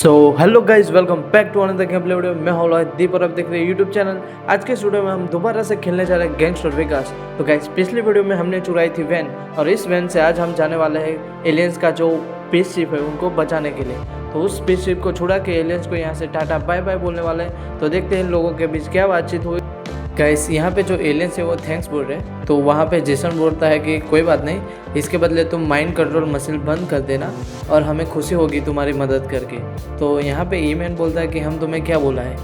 So hello guys, welcome back to another game play video. मैं हूं Lloyd दीप और आप देख रहे हैं यूट्यूब चैनल। आज के इस वीडियो में हम दोबारा से खेलने जा रहे हैं गैंगस्टर वेगास। तो गाइज, पिछली वीडियो में हमने चुराई थी वैन, और इस वैन से आज हम जाने वाले हैं एलियंस का जो स्पेसशिप है उनको बचाने के लिए। तो उस स्पेसशिप को छुड़ा के एलियंस को यहाँ से टाटा बाय बाय बोलने वाले हैं। तो देखते हैं इन लोगों के बीच क्या बातचीत हुई। गाइस, यहाँ पे जो एलियंस है वो थैंक्स बोल रहे हैं। तो वहाँ पे जेसन बोलता है कि कोई बात नहीं, इसके बदले तुम माइंड कंट्रोल मशीन बंद कर देना और हमें खुशी होगी तुम्हारी मदद करके। तो यहाँ पे ईमैन बोलता है कि हम तुम्हें क्या बोला है,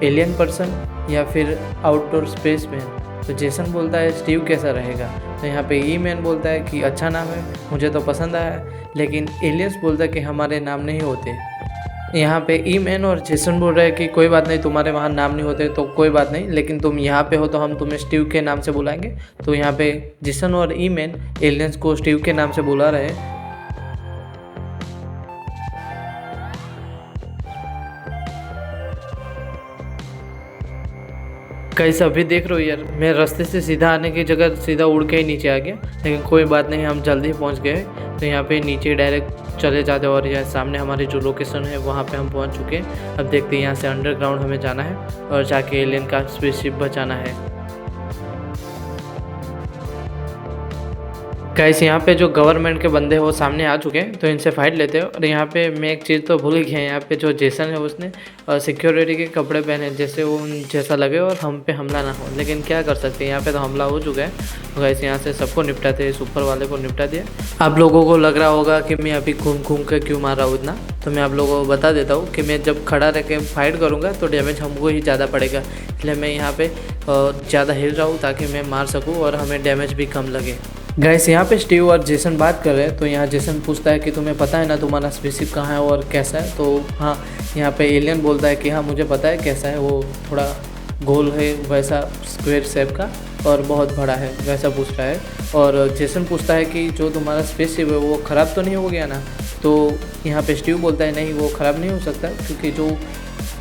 एलियन पर्सन या फिर आउटडोर स्पेस मैन। तो जेसन बोलता है स्टीव कैसा रहेगा। तो यहाँ पे ईमैन बोलता है कि अच्छा नाम है, मुझे तो पसंद आया। लेकिन एलियंस बोलता है कि हमारे नाम नहीं होते। यहाँ पे ईमैन और जेसन बोल रहे हैं कि कोई बात नहीं, तुम्हारे वहाँ नाम नहीं होते तो कोई बात नहीं, लेकिन तुम यहाँ पे हो तो हम तुम्हें स्टीव के नाम से बुलाएंगे। तो यहाँ पे जेसन और ईमैन एलियंस को स्टीव के नाम से बुला रहे हैं। कैसे अभी देख रहे हो यार, मैं रास्ते से सीधा आने की जगह सीधा उड़ के ही नीचे आ गया, लेकिन कोई बात नहीं, हम जल्दी पहुंच गए। तो यहाँ पे नीचे डायरेक्ट चले जाते और यहाँ सामने हमारी जो लोकेशन है वहाँ पे हम पहुँच चुके हैं। अब देखते हैं यहाँ से अंडरग्राउंड हमें जाना है और जाके एलियन का स्पेसशिप बचाना है। गाइस, यहाँ पे जो गवर्नमेंट के बंदे हैं वो सामने आ चुके हैं, तो इनसे फाइट लेते हैं। और यहाँ पे मैं एक चीज़ तो भूल गया, यहाँ पे जो जेसन है उसने सिक्योरिटी के कपड़े पहने जैसे वो जैसा लगे और हम पे हमला ना हो, लेकिन क्या कर सकते हैं, यहाँ पे तो हमला हो चुका है। तो गाइस, यहाँ से सबको निपटाते हैं, इस ऊपर वाले को निपटा दिया। आप लोगों को लग रहा होगा कि मैं अभी घूम घूम के क्यों मार रहा हूँ इतना, तो मैं आप लोगों को बता देता हूँ कि मैं जब खड़ा रह के फाइट करूँगा तो डैमेज हमको ही ज़्यादा पड़ेगा, इसलिए मैं यहाँ पे ज़्यादा हिल रहा हूँ ताकि मैं मार सकूँ और हमें डैमेज भी कम लगे। गाइस, यहाँ पे स्टीव और जेसन बात कर रहे हैं। तो यहाँ जेसन पूछता है कि तुम्हें पता है ना तुम्हारा स्पेसशिप कहाँ है और कैसा है। तो हाँ, यहाँ पे एलियन बोलता है कि हाँ मुझे पता है कैसा है, वो थोड़ा गोल है वैसा स्क्वायर शेप का और बहुत बड़ा है वैसा पूछ रहा है। और जेसन पूछता है कि जो तुम्हारा स्पेसशिप है वो ख़राब तो नहीं हो गया ना। तो यहाँ पे स्टीव बोलता है नहीं, वो ख़राब नहीं हो सकता, क्योंकि जो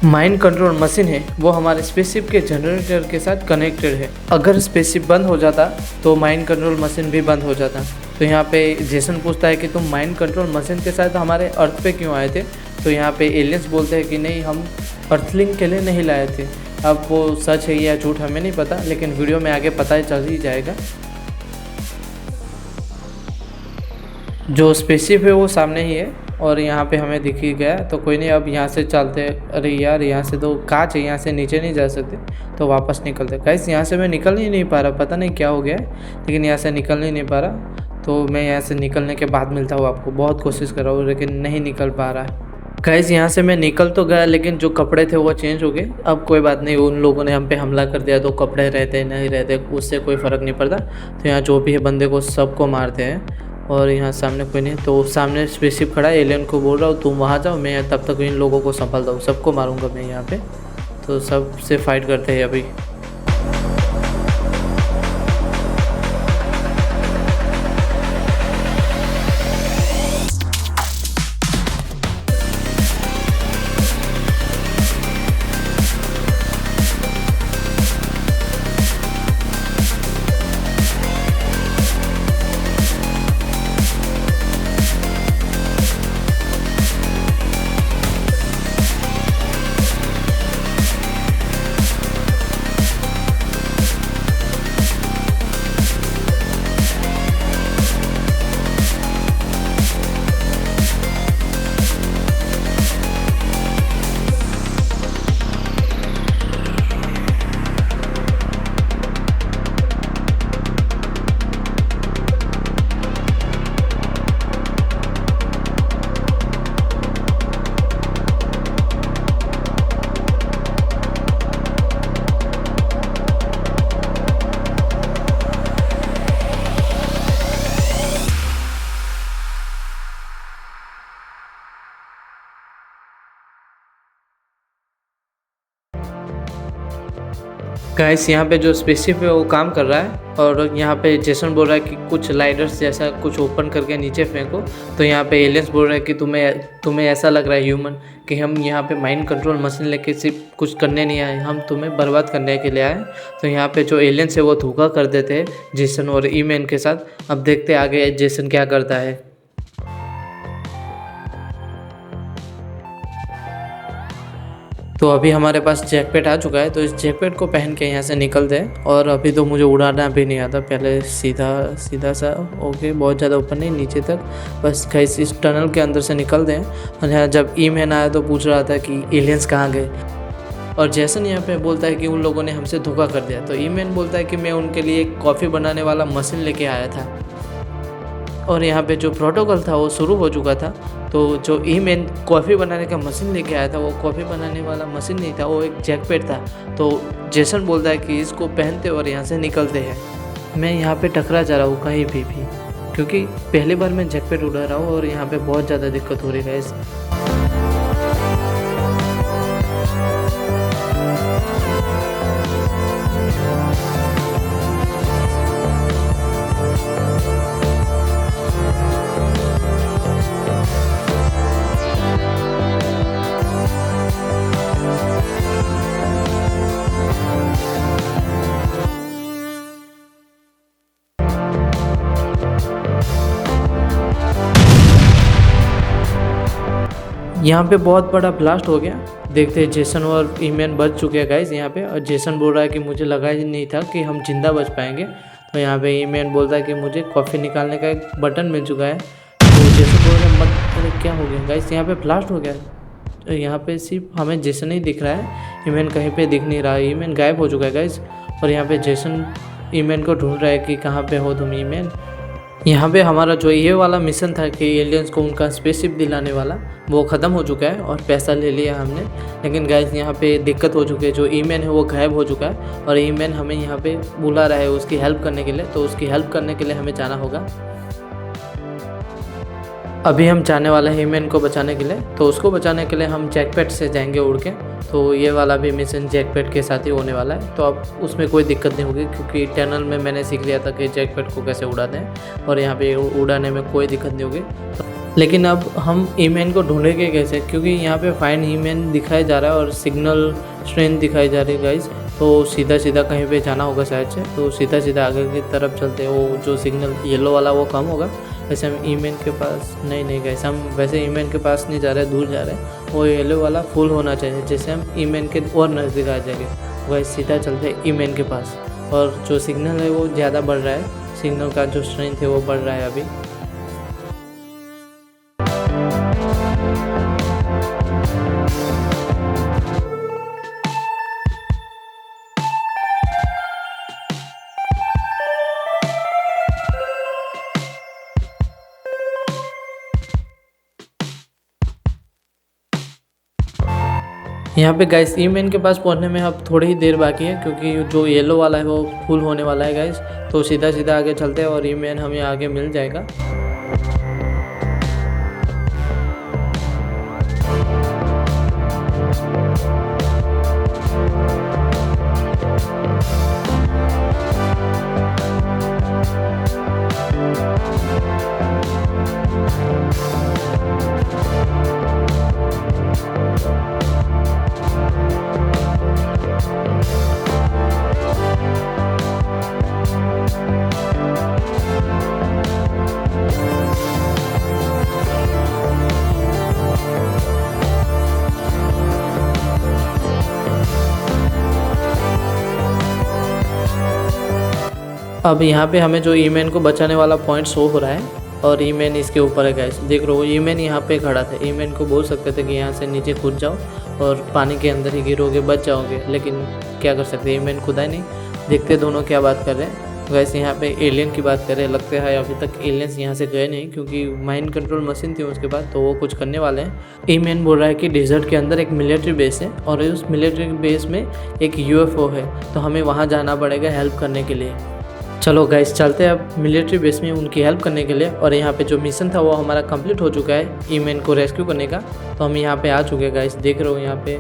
माइंड कंट्रोल मशीन है वो हमारे स्पेसशिप के जनरेटर के साथ कनेक्टेड है। अगर स्पेसशिप बंद हो जाता तो माइंड कंट्रोल मशीन भी बंद हो जाता। तो यहाँ पे जेसन पूछता है कि तुम माइंड कंट्रोल मशीन के साथ हमारे अर्थ पे क्यों आए थे। तो यहाँ पे एलियंस बोलते हैं कि नहीं, हम अर्थलिंक के लिए नहीं लाए थे। अब वो सच है या झूठ हमें नहीं पता, लेकिन वीडियो में आगे पता चल ही जाएगा। जो स्पेसशिप है वो सामने ही है और यहाँ पे हमें दिख ही गया। तो कोई नहीं, अब यहाँ से चलते। अरे यार, यहाँ से तो कांच है, यहाँ से नीचे नहीं जा सकते, तो वापस निकलते। गाइस, यहाँ से मैं निकल ही नहीं पा रहा, पता नहीं क्या हो गया है, लेकिन यहाँ से निकल ही नहीं पा रहा। तो मैं यहाँ से निकलने के बाद मिलता हूँ आपको। बहुत कोशिश कर रहा हूँ लेकिन नहीं निकल पा रहा है। गाइस, यहाँ से मैं निकल तो गया, लेकिन जो कपड़े थे वो चेंज हो गए। अब कोई बात नहीं, उन लोगों ने हम पे हमला कर दिया तो कपड़े रहते नहीं रहते उससे कोई फ़र्क नहीं पड़ता। तो यहाँ जो भी है बंदे को सबको मारते हैं। और यहाँ सामने कोई नहीं, तो सामने स्पेसशिप खड़ा है। एलियन को बोल रहा हूँ तुम वहाँ जाओ, मैं तब तक इन लोगों को संभालता हूँ, सबको मारूंगा मैं यहाँ पे। तो सब से फाइट करते हैं अभी। गाइस, यहाँ पे जो स्पेसशिप है वो काम कर रहा है और यहाँ पे जेसन बोल रहा है कि कुछ लाइडर्स जैसा कुछ ओपन करके नीचे फेंको। तो यहाँ पे एलियंस बोल रहा है कि तुम्हें ऐसा लग रहा है ह्यूमन कि हम यहाँ पे माइंड कंट्रोल मशीन लेके सिर्फ कुछ करने नहीं आए, हम तुम्हें बर्बाद करने के लिए आए। तो यहाँ पे जो एलियंस है वो धोखा कर देते हैं जेसन और ईमैन के साथ। अब देखते आगे जेसन क्या करता है। तो अभी हमारे पास जैकपैड आ चुका है, तो इस जैकपैड को पहन के यहाँ से निकलते हैं। और अभी तो मुझे उड़ाना भी नहीं आता, पहले सीधा सीधा सा ओके, बहुत ज़्यादा ऊपर नहीं नीचे तक, बस गाइस इस टनल के अंदर से निकलते हैं। और यहाँ जब ई-मैन आया तो पूछ रहा था कि एलियंस कहाँ गए, और जैसन यहाँ पे बोलता है कि उन लोगों ने हमसे धोखा कर दिया। तो ई-मैन बोलता है कि मैं उनके लिए एक कॉफ़ी बनाने वाला मशीन लेके आया था, और यहाँ पे जो प्रोटोकॉल था वो शुरू हो चुका था। तो जो ई-मैन कॉफ़ी बनाने का मशीन लेके आया था, वो कॉफ़ी बनाने वाला मशीन नहीं था, वो एक जैकपैड था। तो जेसन बोलता है कि इसको पहनते और यहाँ से निकलते हैं। मैं यहाँ पे टकरा जा रहा हूँ कहीं भी क्योंकि पहली बार मैं जैकपैड उड़ा रहा हूँ और यहाँ पे बहुत ज़्यादा दिक्कत हो रही है इस। यहाँ पे बहुत बड़ा ब्लास्ट हो गया। देखते हैं जेसन और ई-मैन बच चुके हैं गाइस यहाँ पे। और जेसन बोल रहा है कि मुझे लगा ही नहीं था कि हम जिंदा बच पाएंगे। तो यहाँ पे ई-मैन बोलता है कि मुझे कॉफ़ी निकालने का एक बटन मिल चुका है। तो जेसन बोल रहा है मत, अरे क्या हो गया गाइस, यहाँ पे ब्लास्ट हो गया। तो यहाँ पे सिर्फ हमें जेसन ही दिख रहा है, ई-मैन कहीं पर दिख नहीं रहा है। ई-मैन गायब हो चुका है गाइस। और यहाँ पे जेसन ई-मैन को ढूंढ रहा है कि कहाँ पे हो तुम ई-मैन। यहाँ पे हमारा जो ये वाला मिशन था कि एलियंस को उनका स्पेसशिप दिलाने वाला, वो ख़त्म हो चुका है और पैसा ले लिया हमने। लेकिन गाइस यहाँ पे दिक्कत हो चुकी है, जो ई-मैन है वो गायब हो चुका है और ई-मैन हमें यहाँ पे बुला रहा है उसकी हेल्प करने के लिए। तो उसकी हेल्प करने के लिए हमें जाना होगा। अभी हम जाने वाले हैं ई-मैन को बचाने के लिए। तो उसको बचाने के लिए हम जैकपैड से जाएंगे उड़ के। तो ये वाला भी मिशन जैकपैड के साथ ही होने वाला है। तो अब उसमें कोई दिक्कत नहीं होगी क्योंकि टनल में मैंने सीख लिया था कि जैकपैड को कैसे उड़ाते हैं, और यहाँ पे उड़ाने में कोई दिक्कत नहीं होगी। लेकिन अब हम ई-मैन को ढूंढेंगे कैसे, क्योंकि यहाँ पे फाइंड ई-मैन दिखाया जा रहा है और सिग्नल स्ट्रेंथ दिखाई जा रही है गाइस। तो सीधा सीधा कहीं पे जाना होगा शायद से। तो सीधा सीधा आगे की तरफ चलते हैं। वो जो सिग्नल येलो वाला वो कम होगा। वैसे हम ई-मैन के पास नहीं गाइस, हम वैसे ई-मैन के पास नहीं जा रहे, दूर जा रहे हैं। वो येलो वाला फुल होना चाहिए, जैसे हम ई-मैन के और नज़दीक आ जाएंगे। वही सीधा चलते हैं ई-मैन के पास। और जो सिग्नल है वो ज़्यादा बढ़ रहा है, सिग्नल का जो स्ट्रेंथ है वो बढ़ रहा है अभी। यहाँ पे गाइस ई-मैन के पास पहुँचने में अब थोड़ी ही देर बाकी है, क्योंकि जो येलो वाला है वो फुल होने वाला है गाइस। तो सीधा सीधा आगे चलते हैं और ई-मैन हमें आगे मिल जाएगा। अब यहाँ पे हमें जो ई-मैन को बचाने वाला पॉइंट शो हो रहा है और ई-मैन इसके ऊपर है गाइस। देख रहे हो ई-मैन यहाँ पे खड़ा था। ई-मैन को बोल सकते थे कि यहाँ से नीचे कूद जाओ और पानी के अंदर ही गिरोगे, बच जाओगे, लेकिन क्या कर सकते, ई-मैन खुदा ही नहीं। देखते दोनों क्या बात कर रहे हैं। वैसे यहाँ पे एलियन की बात कर रहे हैं। लगता है अभी तक एलियंस यहाँ से गए नहीं, क्योंकि माइंड कंट्रोल मशीन थी उसके बाद, तो वो कुछ करने वाले हैं। ई-मैन बोल रहा है कि डेजर्ट के अंदर एक मिलिट्री बेस है और उस मिलिट्री बेस में एक यूएफओ है, तो हमें वहाँ जाना पड़ेगा हेल्प करने के लिए। चलो गाइस चलते हैं अब मिलिट्री बेस में उनकी हेल्प करने के लिए। और यहाँ पे जो मिशन था वो हमारा कंप्लीट हो चुका है, ई-मैन को रेस्क्यू करने का। तो हम यहाँ पे आ चुके हैं गाइस। देख रहे हो यहाँ पे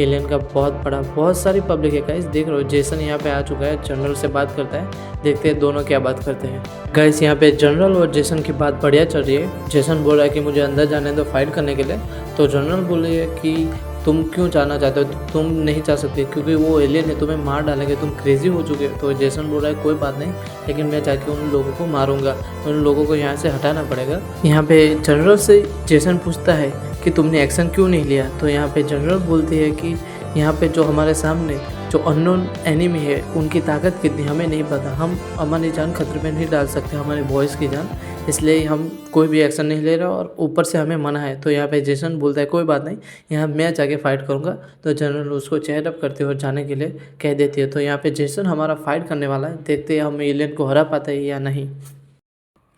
एलियन का बहुत सारी पब्लिक है गाइस। देख रहे हो जेसन यहाँ पे आ चुका है, जनरल से बात करता है। देखते हैं दोनों क्या बात करते हैं। गाइस यहाँ पे जनरल और जेसन की बात बढ़िया चल रही है। जेसन बोल रहा है कि मुझे अंदर जाने दो फाइट करने के लिए। तो जनरल बोल रही है कि तुम क्यों जाना चाहते हो, तुम नहीं जा सकते क्योंकि वो एलियन है, तुम्हें मार डालेंगे, तुम क्रेजी हो चुके हो। तो जेसन बोल रहा है कोई बात नहीं, लेकिन मैं जाके उन लोगों को मारूंगा, उन लोगों को यहाँ से हटाना पड़ेगा। यहाँ पे जनरल से जेसन पूछता है कि तुमने एक्शन क्यों नहीं लिया। तो यहाँ पे जनरल बोलती है कि यहाँ पे जो हमारे सामने जो अननोन एनिमी है उनकी ताकत कितनी हमें नहीं पता। हम हमारी जान खतरे में नहीं डाल सकते, हमारे बॉयज़ की जान, इसलिए हम कोई भी एक्शन नहीं ले रहे और ऊपर से हमें मना है। तो यहाँ पे जेसन बोलता है कोई बात नहीं, यहाँ मैं जाके फ़ाइट करूँगा। तो जनरल उसको चेयर अप करते हुए जाने के लिए कह देती है। तो यहाँ पे जेसन हमारा फ़ाइट करने वाला है, देखते हैं हम एलियन को हरा पाता है या नहीं।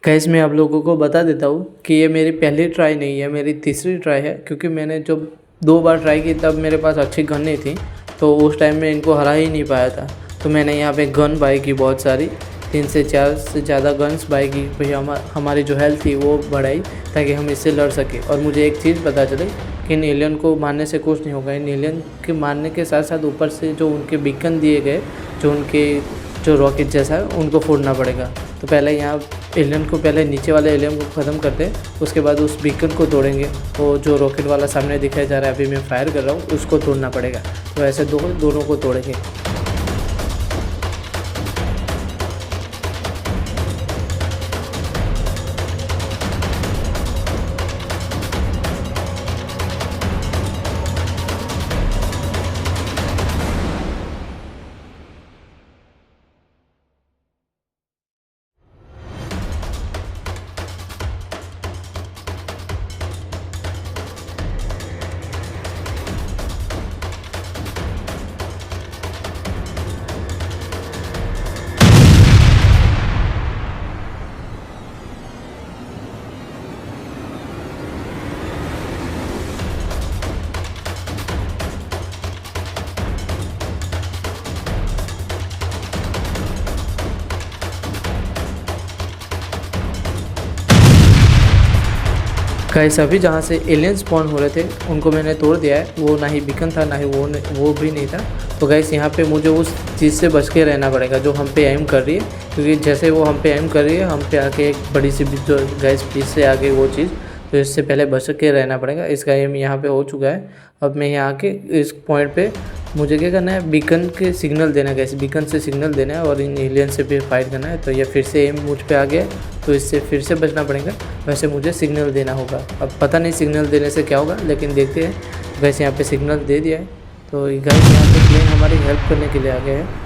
गाइस मैं आप लोगों को बता देता हूँ कि ये मेरी पहली ट्राई नहीं है, मेरी तीसरी ट्राई है, क्योंकि मैंने जब 2 बार ट्राई की तब मेरे पास अच्छी गन नहीं थी, तो उस टाइम में इनको हरा ही नहीं पाया था। तो मैंने यहाँ पे गन बाई की बहुत सारी, 3 से 4 से ज़्यादा गन्स बाई की, भाई हमारी जो हेल्थ थी वो बढ़ाई ताकि हम इससे लड़ सकें। और मुझे एक चीज़ पता चली कि इन एलियन को मारने से कुछ नहीं होगा। इन एलियन के मारने के साथ साथ ऊपर से जो उनके बीकन दिए गए, जो रॉकेट जैसा है, उनको फोड़ना पड़ेगा। तो पहले यहाँ एलियन को, पहले नीचे वाले एलियन को ख़त्म करते हैं, उसके बाद उस बीकन को तोड़ेंगे। वो जो रॉकेट वाला सामने दिखाया जा रहा है, अभी मैं फायर कर रहा हूँ, उसको तोड़ना पड़ेगा। तो ऐसे दोनों को तोड़ेंगे। गाइस अभी जहाँ से एलियन स्पॉन हो रहे थे उनको मैंने तोड़ दिया है। वो ना ही बीकन था, ना ही वो भी नहीं था। तो गाइस यहाँ पे मुझे उस चीज़ से बच के रहना पड़ेगा जो हम पे एम कर रही है, क्योंकि जैसे वो हम पे एम कर रही है, हम पे आके एक बड़ी सी जो गाइस पीस से आगे वो चीज़, तो इससे पहले बच के रहना पड़ेगा। इसका एम यहाँ पे हो चुका है। अब मैं यहाँ आके इस पॉइंट पे मुझे क्या करना है, बीकन के सिग्नल देना है। कैसे बीकन से सिग्नल देना है और इन एलियन से भी फाइट करना है। तो ये फिर से एम मुझ पे आ गया, तो इससे फिर से बचना पड़ेगा। वैसे मुझे सिग्नल देना होगा। अब पता नहीं सिग्नल देने से क्या होगा, लेकिन देखते हैं। वैसे यहाँ पे सिग्नल दे दिया है, तो गाइस यहाँ पे प्लेन हमारी हेल्प करने के लिए आ गया है।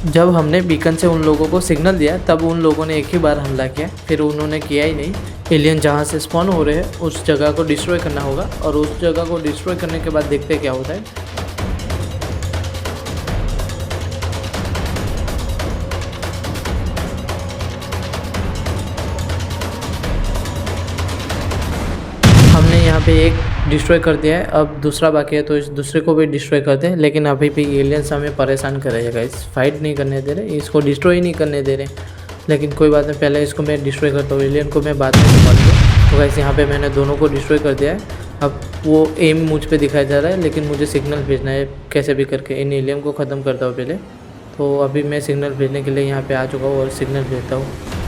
जब हमने बीकन से उन लोगों को सिग्नल दिया, तब उन लोगों ने एक ही बार हमला किया, फिर उन्होंने किया ही नहीं। एलियन जहाँ से स्पॉन हो रहे हैं उस जगह को डिस्ट्रॉय करना होगा, और उस जगह को डिस्ट्रॉय करने के बाद देखते हैं क्या होता है। हमने यहाँ पे एक डिस्ट्रॉय कर दिया है, अब दूसरा बाकी है, तो इस दूसरे को भी डिस्ट्रॉय करते हैं। लेकिन अभी भी एलियंस हमें परेशान कर रहे हैं गाइस, फाइट नहीं करने दे रहे, इसको डिस्ट्रॉय ही नहीं करने दे रहे। लेकिन कोई बात नहीं, पहले इसको मैं डिस्ट्रॉय करता हूँ, एलियन को मैं बाद में संभालूंगा। तो गाइस यहाँ पे मैंने दोनों को डिस्ट्रॉय कर दिया है। अब वो एम मुझ पे दिखाया जा रहा है, लेकिन मुझे सिग्नल भेजना है कैसे भी करके। इन एलियन को ख़त्म करता हूँ पहले। तो अभी मैं सिग्नल भेजने के लिए यहाँ पर आ चुका हूँ और सिग्नल भेजता हूँ।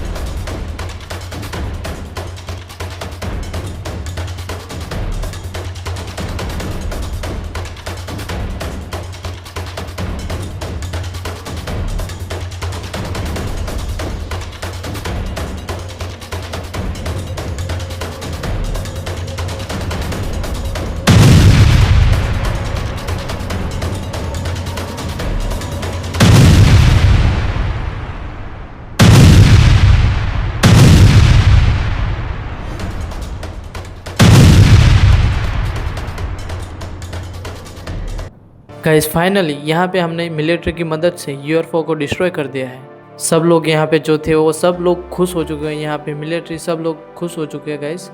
गाइस फाइनली यहाँ पे हमने मिलिट्री की मदद से यूएफओ को डिस्ट्रॉय कर दिया है। सब लोग यहाँ पे जो थे वो सब लोग खुश हो चुके हैं, यहाँ पे मिलिट्री सब लोग खुश हो चुके हैं गाइस।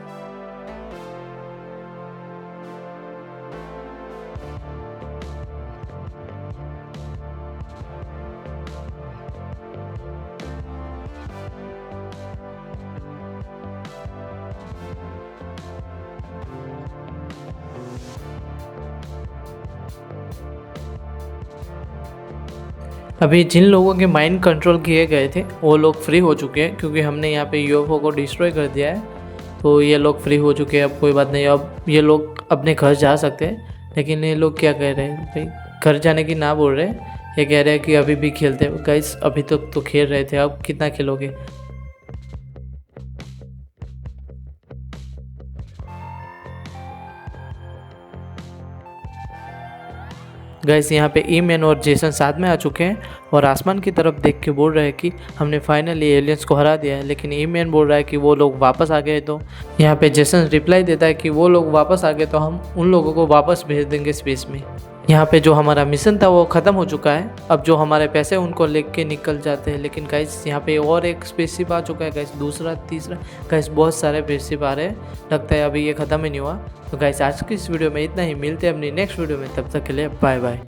अभी जिन लोगों के माइंड कंट्रोल किए गए थे वो लोग फ्री हो चुके हैं, क्योंकि हमने यहाँ पे यूएफओ को डिस्ट्रॉय कर दिया है। तो ये लोग फ्री हो चुके हैं। अब कोई बात नहीं, अब ये लोग अपने घर जा सकते हैं। लेकिन ये लोग क्या कह रहे हैं भाई, घर जाने की ना बोल रहे हैं। ये कह रहे हैं कि अभी भी खेलते हैं। गाइस अभी तक तो खेल रहे थे, अब कितना खेलोगे। गाइस यहाँ पे ईमैन और जेसन साथ में आ चुके हैं और आसमान की तरफ देख के बोल रहे हैं कि हमने फाइनली एलियंस को हरा दिया है। लेकिन ईमैन बोल रहा है कि वो लोग वापस आ गए। तो यहाँ पे जेसन रिप्लाई देता है कि वो लोग वापस आ गए तो हम उन लोगों को वापस भेज देंगे स्पेस में। यहाँ पे जो हमारा मिशन था वो ख़त्म हो चुका है। अब जो हमारे पैसे उनको लेके निकल जाते हैं। लेकिन गाइस यहाँ पे और एक स्पेसशिप आ चुका है गाइस, दूसरा तीसरा गाइस, बहुत सारे स्पेसशिप आ रहे हैं। लगता है अभी ये ख़त्म ही नहीं हुआ। तो गाइस आज की इस वीडियो में इतना ही, मिलते हैं अपनी नेक्स्ट वीडियो में, तब तक के लिए बाय बाय।